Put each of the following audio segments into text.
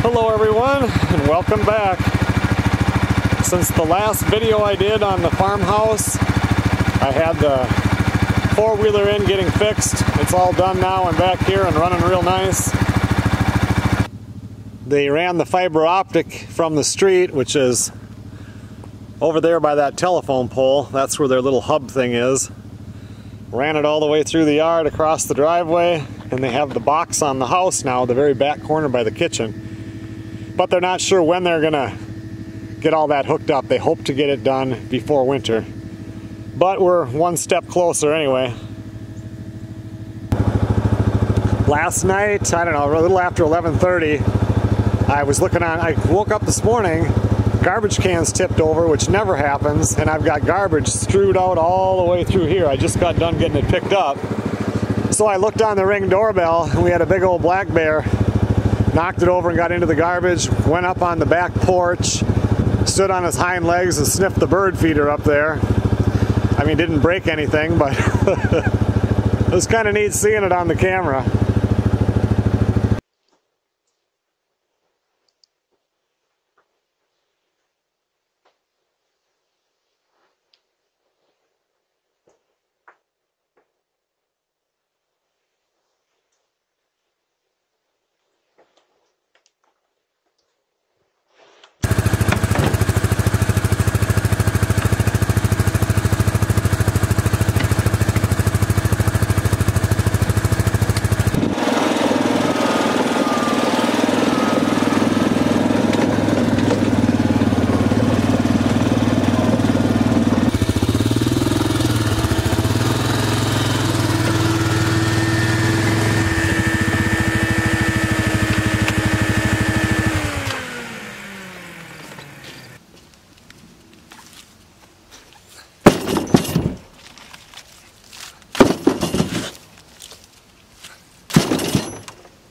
Hello everyone, and welcome back. Since the last video I did on the farmhouse, I had the four-wheeler in getting fixed. It's all done now and back here and running real nice. They ran the fiber optic from the street, which is over there by that telephone pole. That's where their little hub thing is. Ran it all the way through the yard, across the driveway, and they have the box on the house now, the very back corner by the kitchen. But they're not sure when they're gonna get all that hooked up. They hope to get it done before winter. But we're one step closer anyway. Last night, I don't know, a little after 11:30, I woke up this morning, garbage cans tipped over, which never happens, and I've got garbage strewed out all the way through here. I just got done getting it picked up. So I looked on the Ring doorbell, and we had a big old black bear. Knocked it over and got into the garbage, went up on the back porch, stood on his hind legs and sniffed the bird feeder up there. I mean, didn't break anything, but it was kind of neat seeing it on the camera.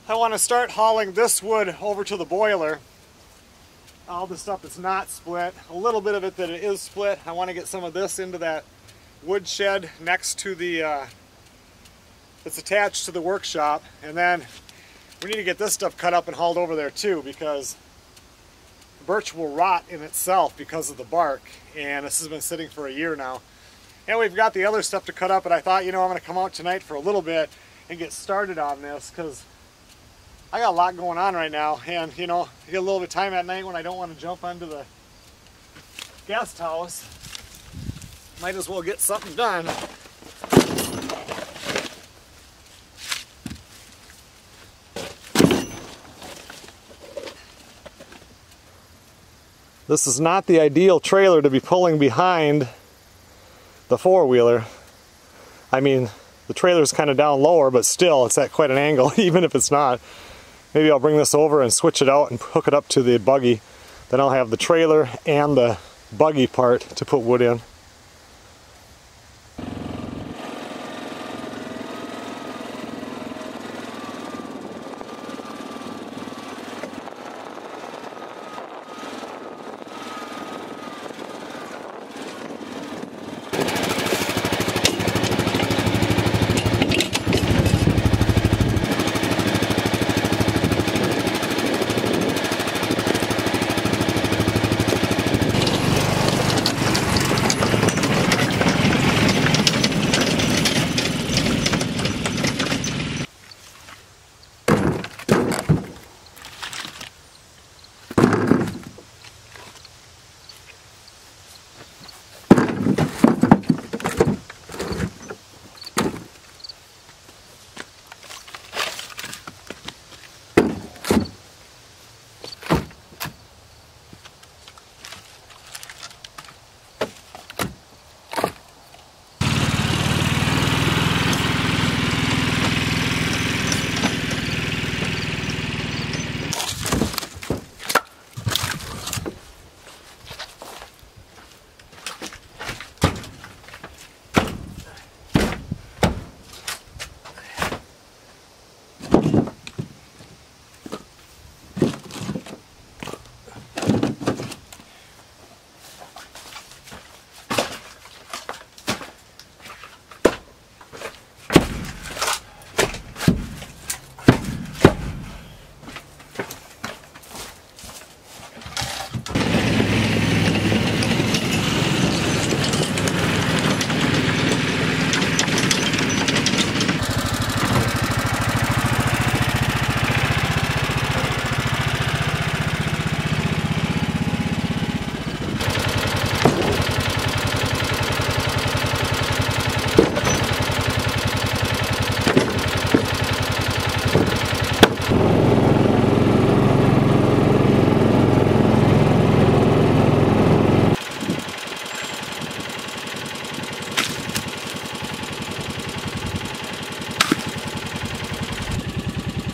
I want to start hauling this wood over to the boiler. All the stuff that's not split, a little bit of it that it is split. I want to get some of this into that wood shed next to the, that's attached to the workshop. And then we need to get this stuff cut up and hauled over there too, because birch will rot in itself because of the bark. And this has been sitting for a year now. And we've got the other stuff to cut up, but I thought, you know, I'm going to come out tonight for a little bit and get started on this, because I got a lot going on right now, and you know, I get a little bit of time at night when I don't want to jump onto the guest house. Might as well get something done. This is not the ideal trailer to be pulling behind the four-wheeler. I mean, the trailer's kind of down lower, but still, it's at quite an angle, even if it's not. Maybe I'll bring this over and switch it out and hook it up to the buggy. Then I'll have the trailer and the buggy part to put wood in.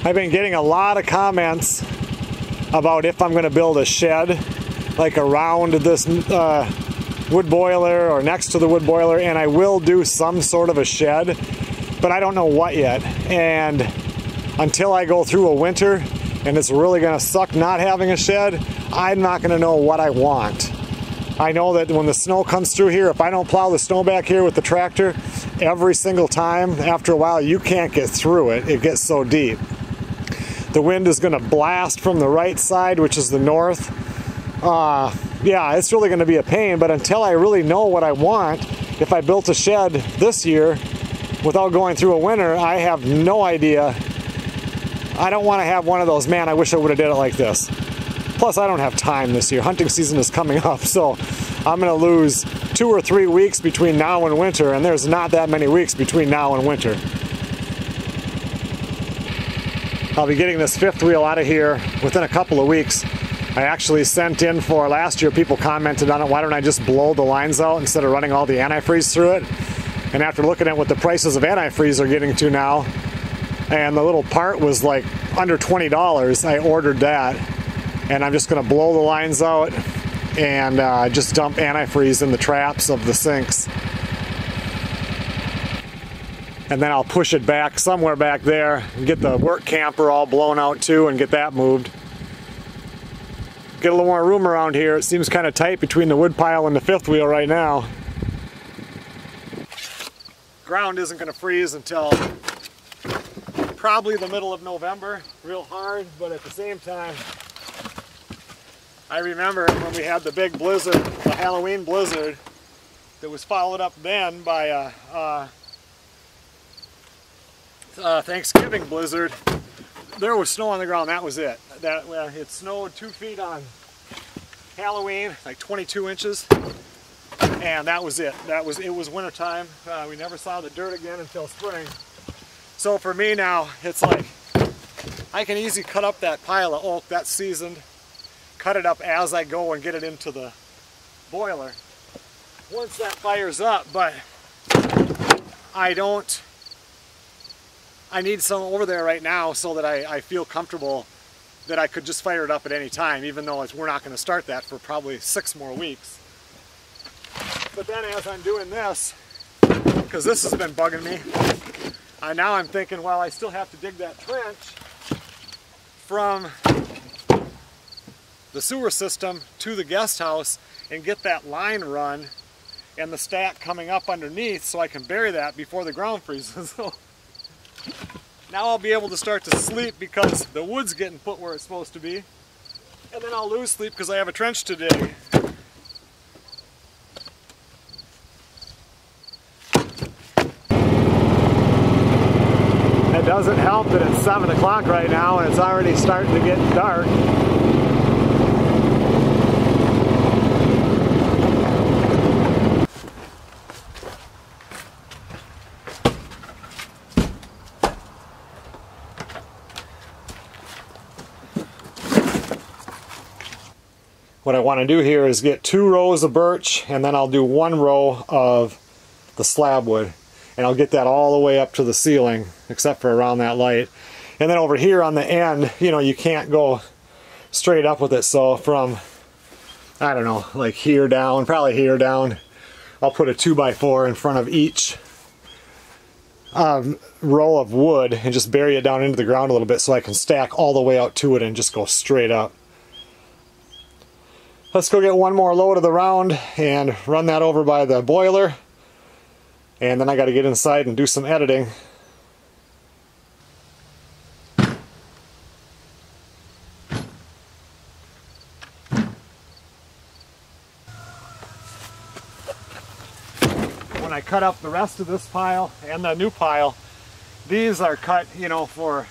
I've been getting a lot of comments about if I'm going to build a shed like around this wood boiler or next to the wood boiler, and I will do some sort of a shed, but I don't know what yet. And until I go through a winter and it's really going to suck not having a shed, I'm not going to know what I want. I know that when the snow comes through here, if I don't plow the snow back here with the tractor every single time, after a while you can't get through it. It gets so deep. The wind is going to blast from the right side, which is the north. Yeah, it's really going to be a pain, but until I really know what I want, if I built a shed this year without going through a winter, I have no idea. I don't want to have one of those, man, I wish I would have did it like this. Plus, I don't have time this year. Hunting season is coming up, so I'm going to lose 2 or 3 weeks between now and winter, and there's not that many weeks between now and winter. I'll be getting this 5th wheel out of here within a couple of weeks. I actually sent in for last year, people commented on it, why don't I just blow the lines out instead of running all the antifreeze through it? And after looking at what the prices of antifreeze are getting to now, and the little part was like under $20, I ordered that. And I'm just going to blow the lines out and just dump antifreeze in the traps of the sinks. And then I'll push it back somewhere back there and get the work camper all blown out too and get that moved. Get a little more room around here. It seems kind of tight between the wood pile and the 5th wheel right now. Ground isn't going to freeze until probably the middle of November, real hard, but at the same time, I remember when we had the big blizzard, the Halloween blizzard, that was followed up then by a Thanksgiving blizzard. There was snow on the ground, that was it. It snowed 2 feet on Halloween, like 22 inches, and that was it. It was winter time. We never saw the dirt again until spring. So for me now, it's like, I can easily cut up that pile of oak that's seasoned, cut it up as I go and get it into the boiler once that fires up, but I need some over there right now so that I feel comfortable that I could just fire it up at any time, even though we're not going to start that for probably 6 more weeks. But then as I'm doing this, because this has been bugging me, now I'm thinking, well, I still have to dig that trench from the sewer system to the guest house and get that line run and the stack coming up underneath so I can bury that before the ground freezes. So now I'll be able to start to sleep because the wood's getting put where it's supposed to be, and then I'll lose sleep because I have a trench to dig. It doesn't help that it's 7 o'clock right now and it's already starting to get dark. What I want to do here is get 2 rows of birch, and then I'll do 1 row of the slab wood, and I'll get that all the way up to the ceiling except for around that light. And then over here on the end, you know, you can't go straight up with it, so from, I don't know, like here down, probably here down, I'll put a 2x4 in front of each row of wood and just bury it down into the ground a little bit so I can stack all the way out to it and just go straight up. Let's go get 1 more load of the round and run that over by the boiler, and then I got to get inside and do some editing. When I cut up the rest of this pile and the new pile, these are cut, you know, for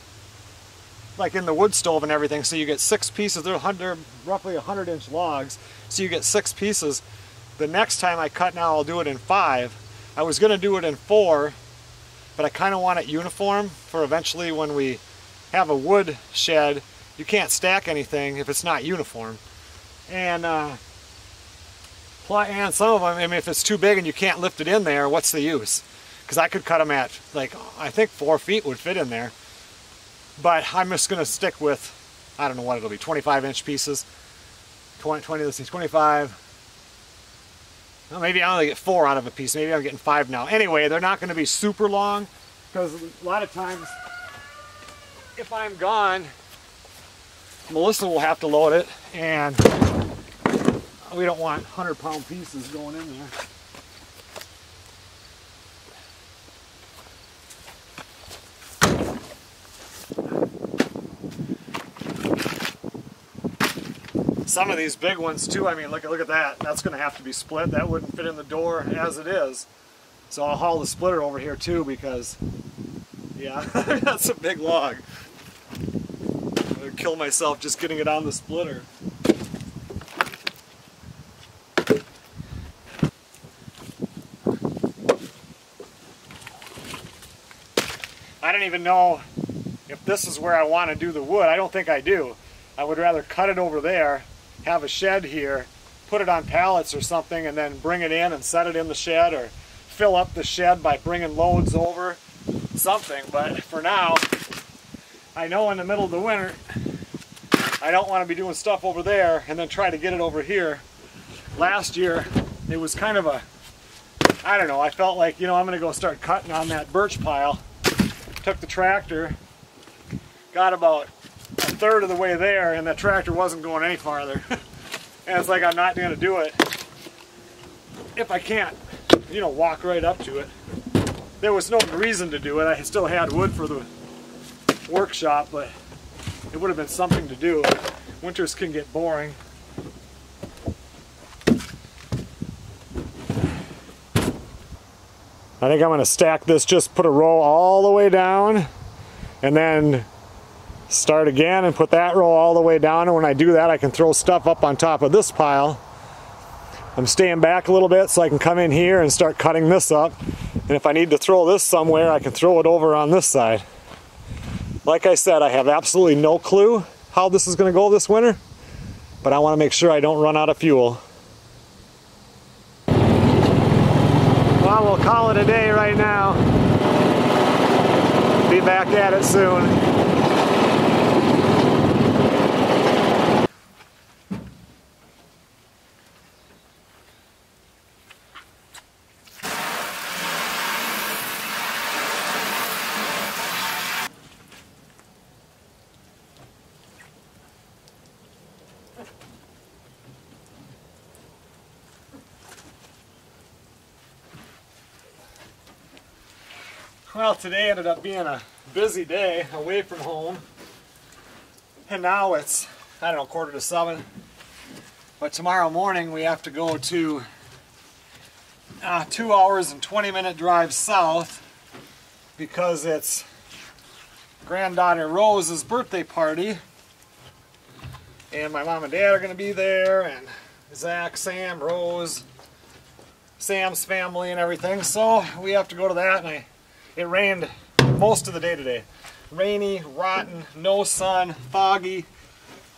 like in the wood stove and everything, so you get 6 pieces. They're roughly 100-inch logs, so you get 6 pieces. The next time I cut now, I'll do it in 5. I was going to do it in 4, but I kind of want it uniform for eventually when we have a wood shed. You can't stack anything if it's not uniform. And some of them, I mean, if it's too big and you can't lift it in there, what's the use? Because I could cut them at, like, I think 4 feet would fit in there. But I'm just going to stick with, I don't know what it'll be, 25-inch pieces. 20, let's see, 25. Well, maybe I only get 4 out of a piece. Maybe I'm getting 5 now. Anyway, they're not going to be super long because a lot of times if I'm gone, Melissa will have to load it, and we don't want 100-pound pieces going in there. Some of these big ones too, I mean, look at that. That's going to have to be split. That wouldn't fit in the door as it is. So I'll haul the splitter over here too because, yeah, that's a big log. I'm going to kill myself just getting it on the splitter. I don't even know if this is where I want to do the wood. I don't think I do. I would rather cut it over there, have a shed here, put it on pallets or something, and then bring it in and set it in the shed, or fill up the shed by bringing loads over, something. But for now, I know in the middle of the winter, I don't want to be doing stuff over there and then try to get it over here. Last year, it was kind of a, I don't know, I felt like, you know, I'm going to go start cutting on that birch pile. Took the tractor, got about a third of the way there, and the tractor wasn't going any farther. And it's like, I'm not going to do it if I can't, you know, walk right up to it. There was no reason to do it. I still had wood for the workshop, but it would have been something to do. Winters can get boring. I think I'm going to stack this, just put a row all the way down, and then start again and put that row all the way down. And when I do that, I can throw stuff up on top of this pile. I'm staying back a little bit so I can come in here and start cutting this up. And if I need to throw this somewhere, I can throw it over on this side. Like I said, I have absolutely no clue how this is going to go this winter, but I want to make sure I don't run out of fuel. Well, we'll call it a day right now. Be back at it soon. Well, today ended up being a busy day away from home, and now it's, I don't know, 6:45, but tomorrow morning we have to go to 2 hours and 20-minute drive south because it's Granddaughter Rose's birthday party, and my mom and dad are going to be there, and Zach, Sam, Rose, Sam's family and everything, so we have to go to that. And it rained most of the day today. Rainy, rotten, no sun, foggy.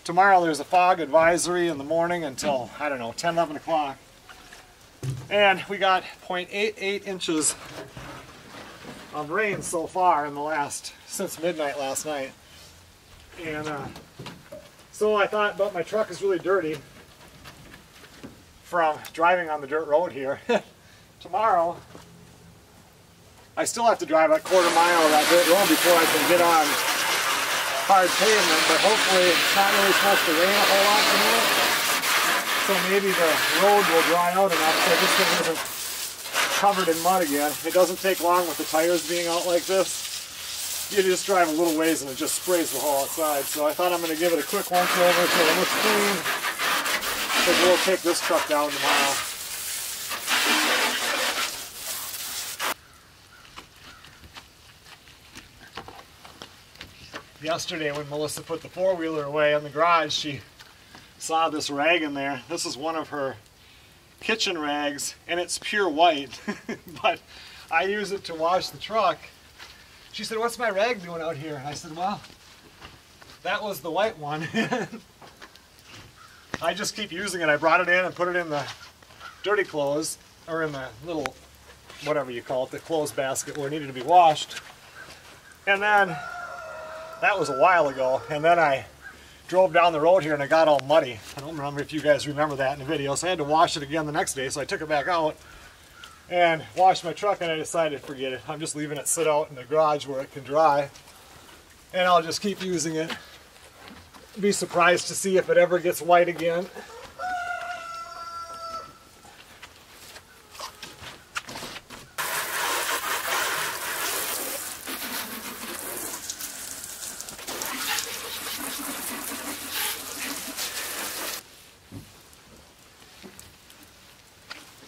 Tomorrow there's a fog advisory in the morning until, I don't know, 10, 11 o'clock. And we got 0.88 inches of rain so far in the since midnight last night. And so I thought, but my truck is really dirty from driving on the dirt road here. Tomorrow, I still have to drive a 1/4 mile of that dirt road before I can get on hard pavement, but hopefully it's not really supposed to rain a whole lot tonight. So maybe the road will dry out enough so this thing isn't covered in mud again. It doesn't take long with the tires being out like this. You just drive a little ways and it just sprays the whole outside. So I thought I'm going to give it a quick once over so it looks clean, because we'll take this truck down tomorrow. Yesterday when Melissa put the 4-wheeler away in the garage, she saw this rag in there. This is one of her kitchen rags, and it's pure white, but I use it to wash the truck. She said, "What's my rag doing out here?" I said, "Well, that was the white one." I just keep using it. I brought it in and put it in the dirty clothes, or in the little, whatever you call it, the clothes basket where it needed to be washed. And then That was a while ago, and then I drove down the road here and it got all muddy. I don't remember if you guys remember that in the video, so I had to wash it again the next day, so I took it back out and washed my truck, and I decided, forget it. I'm just leaving it sit out in the garage where it can dry, and I'll just keep using it. Be surprised to see if it ever gets white again.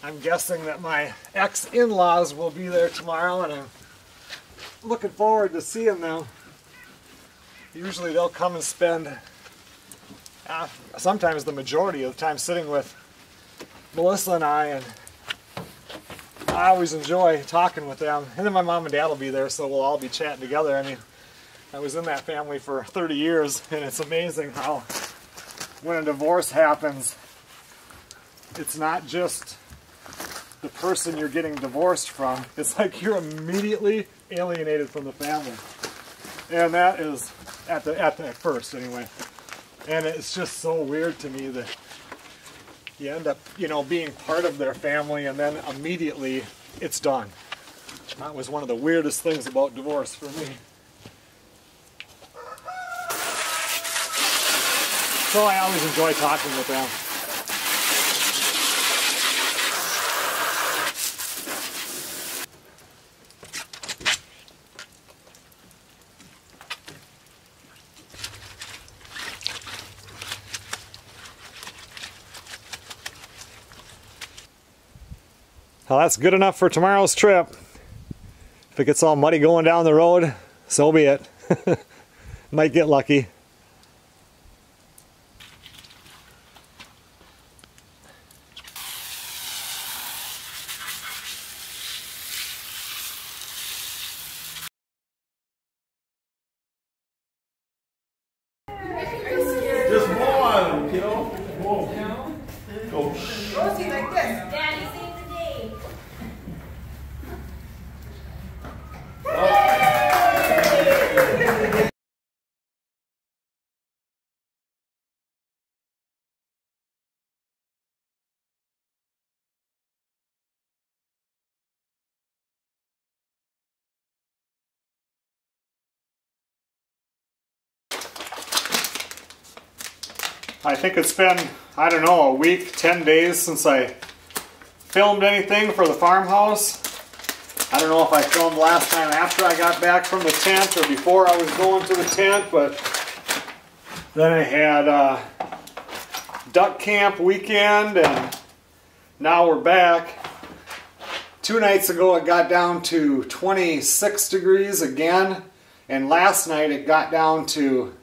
I'm guessing that my ex-in-laws will be there tomorrow, and I'm looking forward to seeing them. Usually they'll come and spend sometimes the majority of the time sitting with Melissa and I always enjoy talking with them. And then my mom and dad will be there, so we'll all be chatting together. I mean, I was in that family for 30 years, and it's amazing how when a divorce happens, it's not just the person you're getting divorced from. It's like you're immediately alienated from the family. And that is at first anyway. And it's just so weird to me that you end up, you know, being part of their family and then immediately it's done. That was one of the weirdest things about divorce for me. So I always enjoy talking with them. Well, that's good enough for tomorrow's trip. If it gets all muddy going down the road, so be it. Might get lucky. Just one, kiddo. Whoa. Go. Rosie, like this. Daddy saved the day. I think it's been, I don't know, a week, 10 days since I filmed anything for the farmhouse. I don't know if I filmed last time after I got back from the tent or before I was going to the tent, but then I had duck camp weekend and now we're back. 2 nights ago it got down to 26 degrees again, and last night it got down to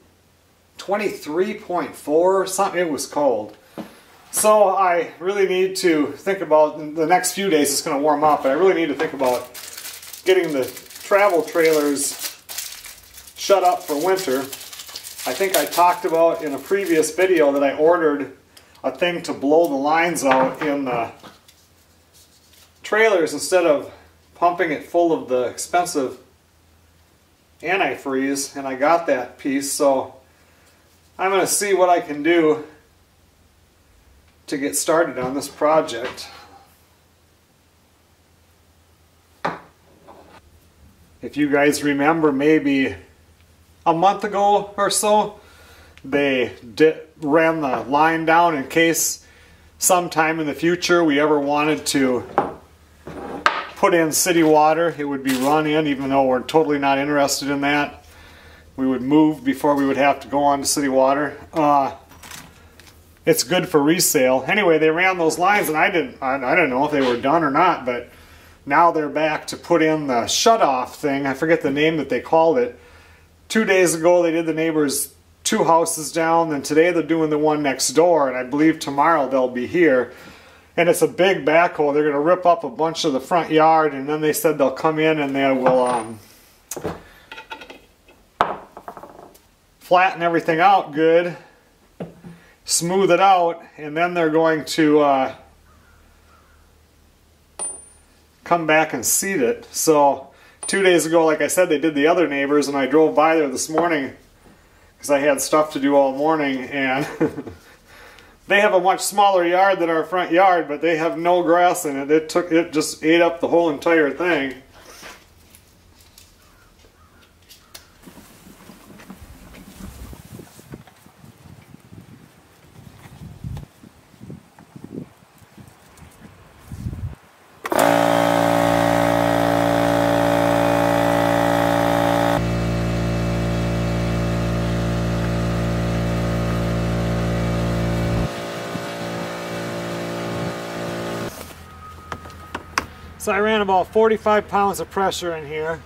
23.4 something. It was cold. So I really need to think about, the next few days it's going to warm up, but I really need to think about getting the travel trailers shut up for winter. I think I talked about in a previous video that I ordered a thing to blow the lines out in the trailers instead of pumping it full of the expensive antifreeze, and I got that piece, so I'm going to see what I can do to get started on this project. If you guys remember, maybe a month ago or so, they ran the line down in case sometime in the future we ever wanted to put in city water, it would be run in, even though we're totally not interested in that. We would move before we would have to go on to city water. It's good for resale. Anyway, they ran those lines, and I didn't know if they were done or not, but now they're back to put in the shut-off thing. I forget the name that they called it. 2 days ago they did the neighbors 2 houses down, then today they're doing the one next door, and I believe tomorrow they'll be here. And it's a big backhoe. They're going to rip up a bunch of the front yard, and then they said they'll come in and they will flatten everything out good, smooth it out, and then they're going to come back and seed it. So 2 days ago, like I said, they did the other neighbors, and I drove by there this morning because I had stuff to do all morning, and they have a much smaller yard than our front yard, but they have no grass in it. It just ate up the whole entire thing. So I ran about 45 pounds of pressure in here.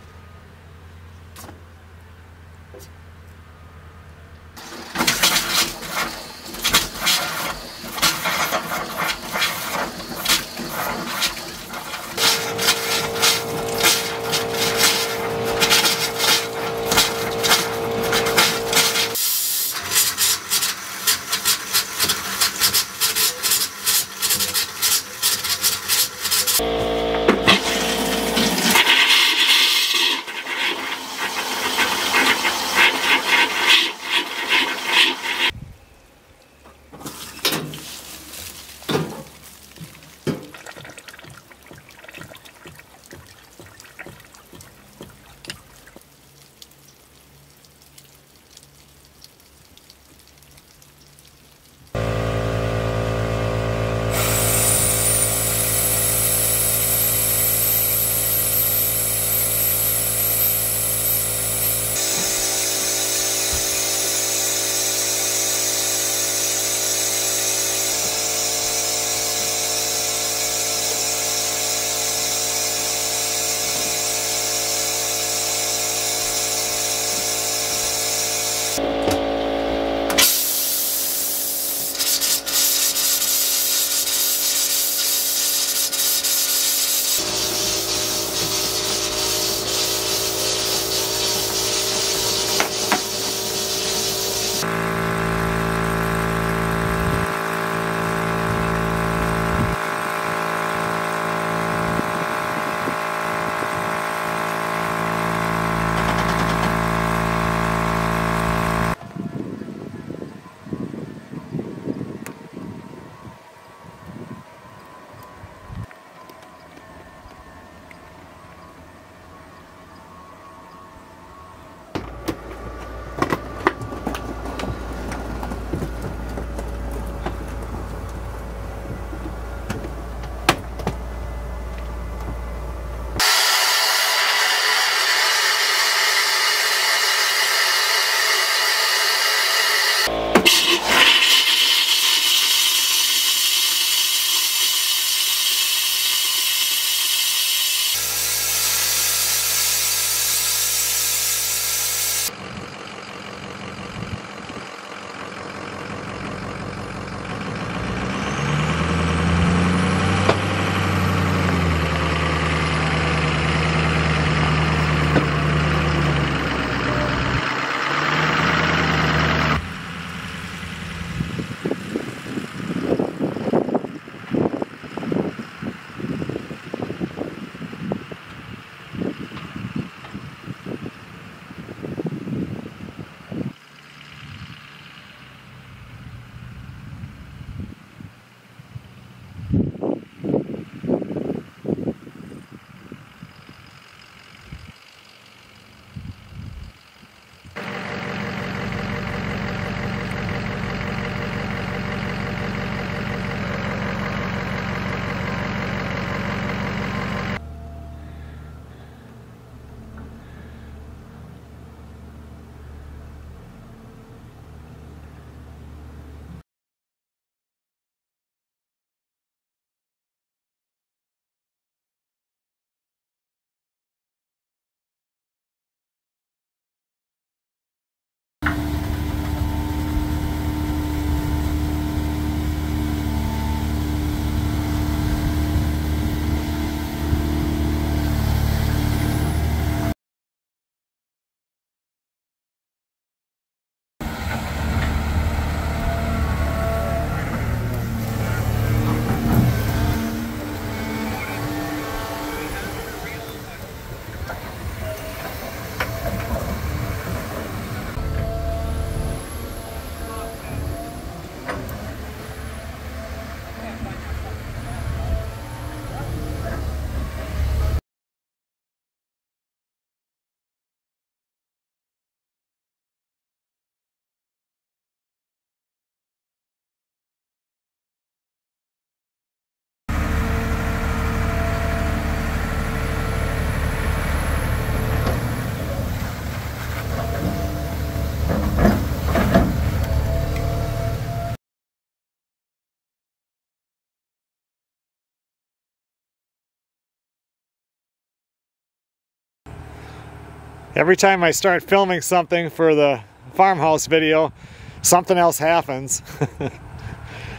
Every time I start filming something for the farmhouse video, something else happens.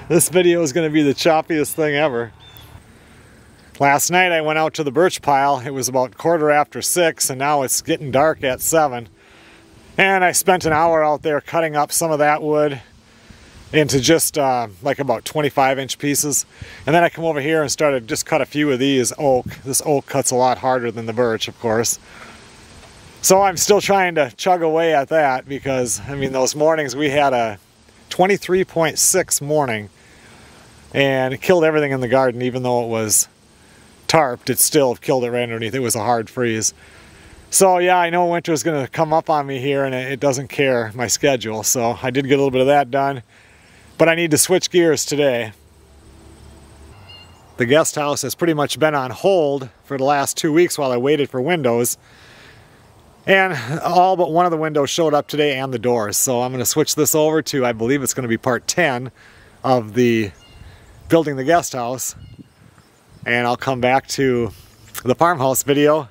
This video is going to be the choppiest thing ever. Last night I went out to the birch pile. It was about 6:15, and now it's getting dark at 7. And I spent an hour out there cutting up some of that wood into just like about 25-inch pieces. And then I come over here and started just cut a few of these oak. This oak cuts a lot harder than the birch, of course. So I'm still trying to chug away at that because, I mean, those mornings we had a 23.6 morning and it killed everything in the garden. Even though it was tarped, it still killed it right underneath. It was a hard freeze. So yeah, I know winter is going to come up on me here and it doesn't care my schedule. So I did get a little bit of that done, but I need to switch gears today. The guest house has pretty much been on hold for the last 2 weeks while I waited for windows. And all but one of the windows showed up today and the doors. So I'm going to switch this over to, I believe it's going to be part 10 of the building the guest house. And I'll come back to the farmhouse video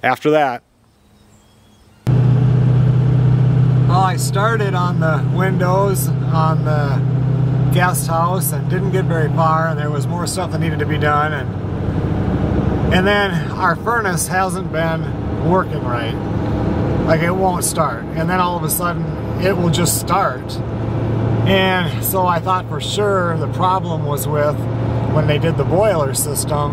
after that. Well, I started on the windows on the guest house and didn't get very far, and there was more stuff that needed to be done. And then our furnace hasn't been working right. Like, it won't start. And then all of a sudden, it will just start. And so I thought for sure the problem was with when they did the boiler system.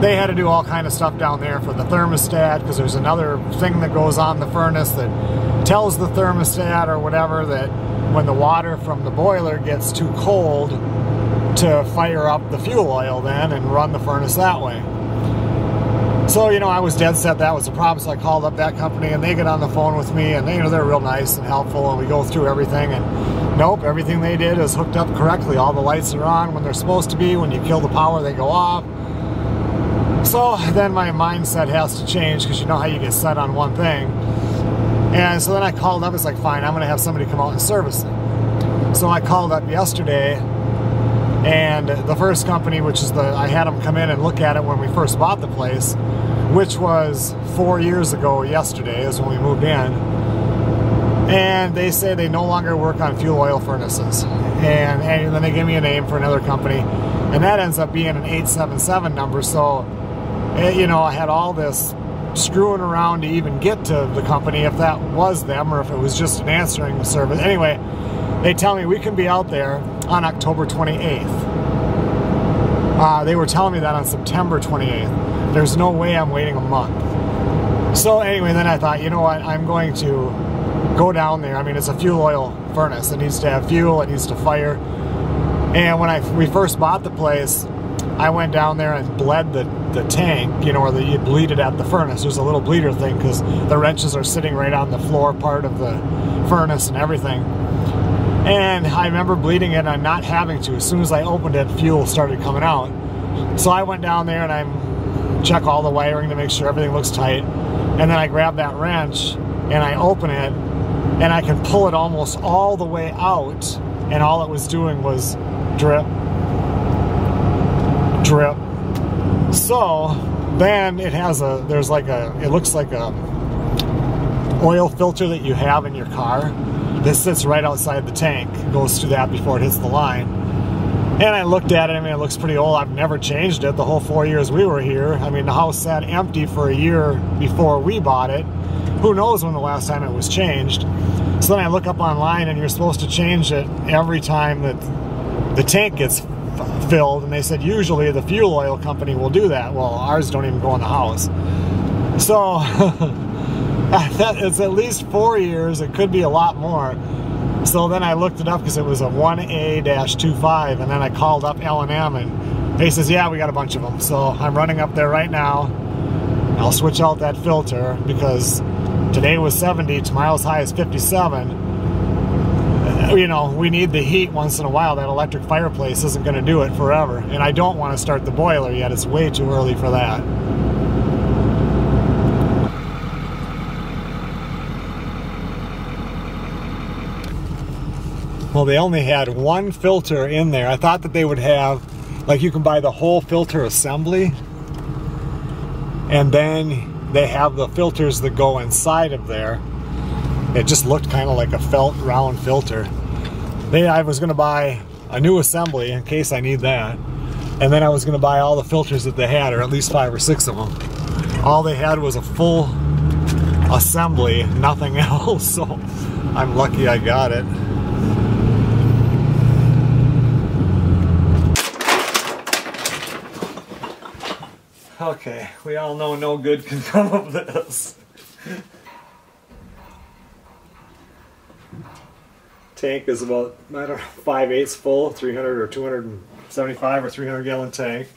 They had to do all kind of stuff down there for the thermostat, because there's another thing that goes on the furnace that tells the thermostat or whatever that when the water from the boiler gets too cold to fire up the fuel oil then and run the furnace that way. So, you know, I was dead set that was the problem, so I called up that company and they get on the phone with me and they, you know, they're real nice and helpful, and we go through everything, and nope, everything they did is hooked up correctly. All the lights are on when they're supposed to be. When you kill the power, they go off. So then my mindset has to change, because you know how you get set on one thing. And so then I called up, it's like, fine, I'm gonna have somebody come out and service it. So I called up yesterday, and the first company, which is I had them come in and look at it when we first bought the place, which was 4 years ago yesterday is when we moved in. And they say they no longer work on fuel oil furnaces. And then they give me a name for another company, and that ends up being an 877 number. So, you know, I had all this screwing around to even get to the company, if that was them or if it was just an answering service. Anyway, they tell me we can be out there on October 28th. They were telling me that on September 28th. There's no way I'm waiting a month. So anyway, then I thought, you know what, I'm going to go down there. I mean, it's a fuel oil furnace. It needs to have fuel, it needs to fire. And when we first bought the place, I went down there and bled the tank, you know, where you bleed it at the furnace. There's a little bleeder thing because the wrenches are sitting right on the floor part of the furnace and everything. And I remember bleeding it and not having to. As soon as I opened it, fuel started coming out. So I went down there and I check all the wiring to make sure everything looks tight. And then I grab that wrench and I open it, and I can pull it almost all the way out, and all it was doing was drip, drip. So then it has there's like it looks like a oil filter that you have in your car. This sits right outside the tank. It goes through that before it hits the line. And I looked at it, I mean, it looks pretty old. I've never changed it the whole 4 years we were here. I mean, the house sat empty for a year before we bought it. Who knows when the last time it was changed. So then I look up online, and you're supposed to change it every time that the tank gets filled, and they said usually the fuel oil company will do that. Well, ours don't even go in the house. So it's at least 4 years. It could be a lot more. So then I looked it up because it was a 1A-25, and then I called up L&M, and they says, yeah, we got a bunch of them. So I'm running up there right now. I'll switch out that filter because today was 70, tomorrow's high is 57. You know, we need the heat once in a while. That electric fireplace isn't going to do it forever. And I don't want to start the boiler yet. It's way too early for that. Well, they only had one filter in there. I thought that they would have, like, you can buy the whole filter assembly, and then they have the filters that go inside of there. It just looked kind of like a felt round filter. I was going to buy a new assembly in case I need that, and then I was going to buy all the filters that they had, or at least 5 or 6 of them. All they had was a full assembly, nothing else, so I'm lucky I got it. Okay, we all know no good can come of this. Tank is about, I don't know, 5/8 full, 300 or 275 or 300 gallon tank.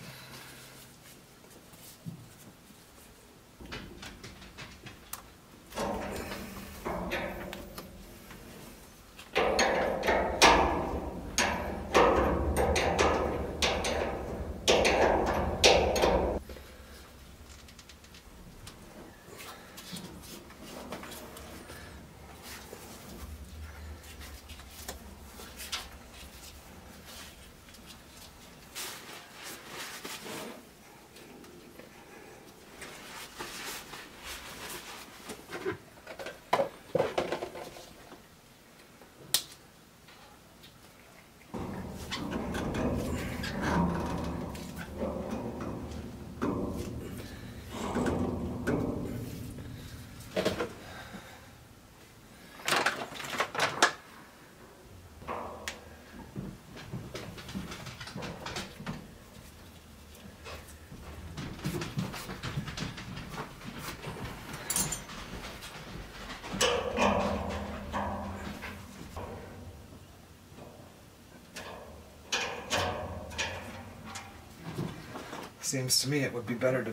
Seems to me it would be better to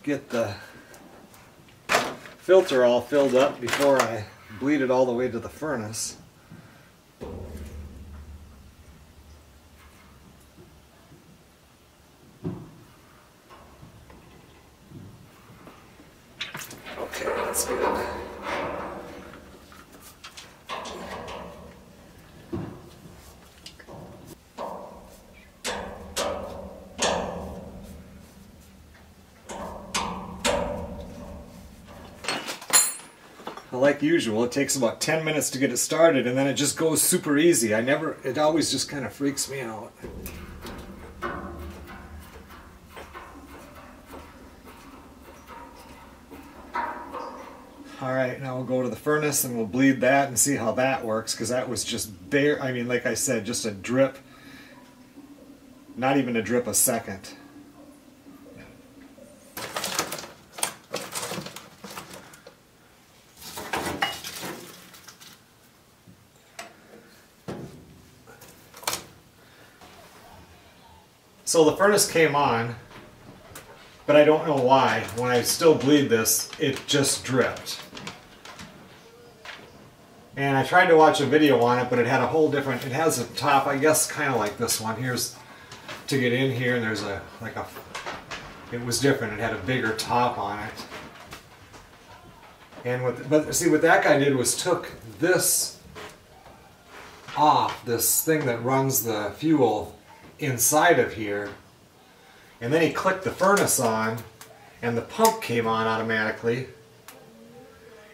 get the filter all filled up before I bleed it all the way to the furnace. Okay, that's good. Like usual, it takes about 10 minutes to get it started, and then it just goes super easy. It always just kind of freaks me out. Alright, now we'll go to the furnace and we'll bleed that and see how that works, because that was just bare, I mean, like I said, just a drip, not even a drip a second. So the furnace came on, but I don't know why. When I still bleed this, it just dripped. And I tried to watch a video on it, but it had a whole different, it has a top, I guess, kind of like this one. Here's to get in here, and there's it was different. It had a bigger top on it. And but see, what that guy did was took this off, this thing that runs the fuel inside of here, and then he clicked the furnace on and the pump came on automatically,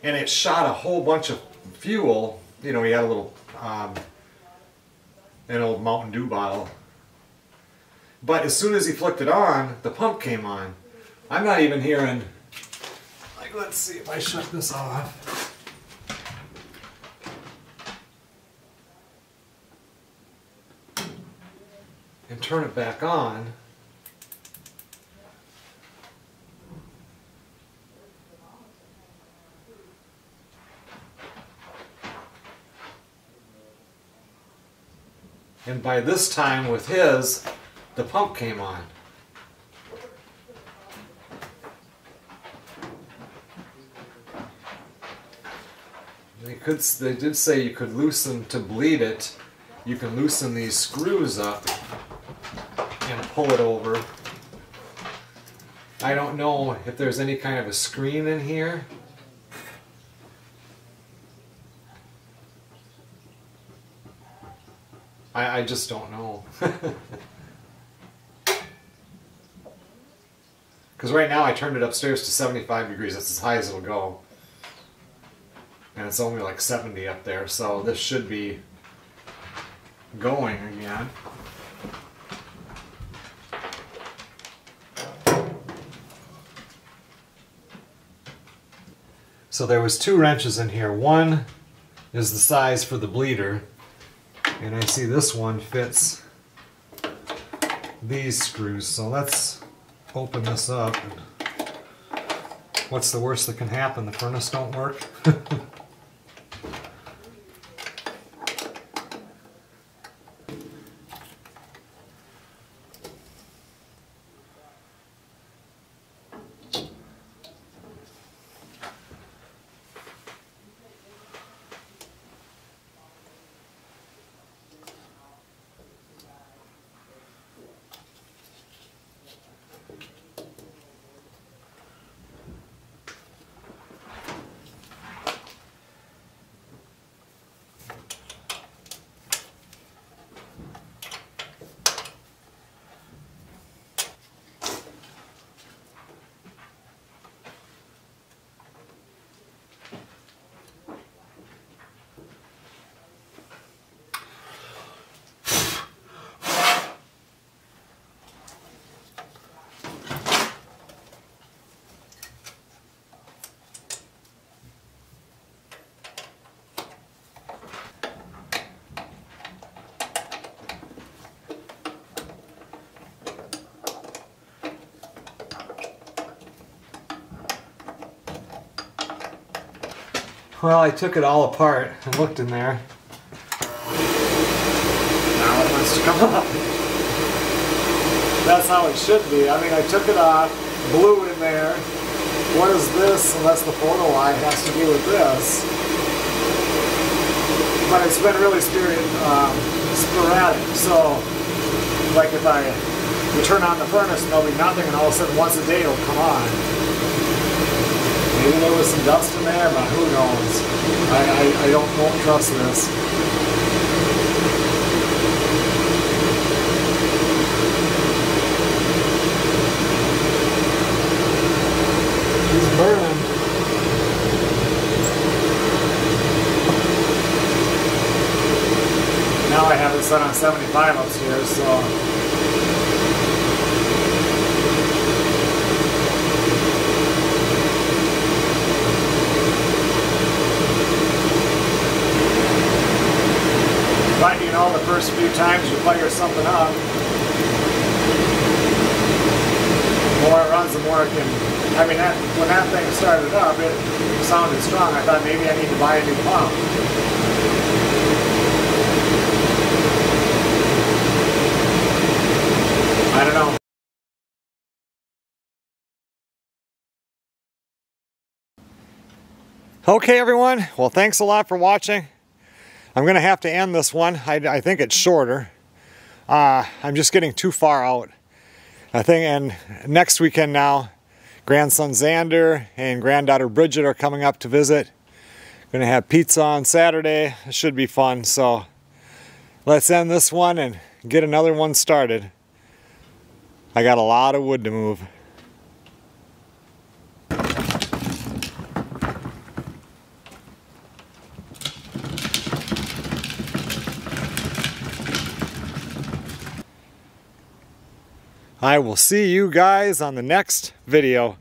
and it shot a whole bunch of fuel. You know, he had a little an old Mountain Dew bottle, but as soon as he flicked it on, the pump came on. I'm not even hearing, like, let's see if I shut this off. And turn it back on. And by this time with his, the pump came on. They did say you could loosen, to bleed it, you can loosen these screws up and pull it over. I don't know if there's any kind of a screen in here. I just don't know. Because right now I turned it upstairs to 75 degrees. That's as high as it'll go. And it's only like 70 up there, so this should be going again. So there was 2 wrenches in here. One is the size for the bleeder, and I see this one fits these screws. So let's open this up. What's the worst that can happen? The furnace don't work? Well, I took it all apart and looked in there. Now it wants to come up. That's how it should be. I mean, I took it off, blew in there. What is this unless the photo eye has to do with this? But it's been really sporadic. So, like if I turn on the furnace and there'll be nothing, and all of a sudden once a day it'll come on. Maybe there was some dust in there, but who knows? I won't trust this. He's burning. Now I have it set on 75 upstairs, so. You know, the first few times you fire something up, the more it runs, the more it can. I mean, when that thing started up, it sounded strong. I thought maybe I need to buy a new pump. I don't know. Okay, everyone. Well, thanks a lot for watching. I'm going to have to end this one. I think it's shorter. I'm just getting too far out. I think, and next weekend now, grandson Xander and granddaughter Bridget are coming up to visit. Going to have pizza on Saturday. It should be fun. So let's end this one and get another one started. I got a lot of wood to move. I will see you guys on the next video.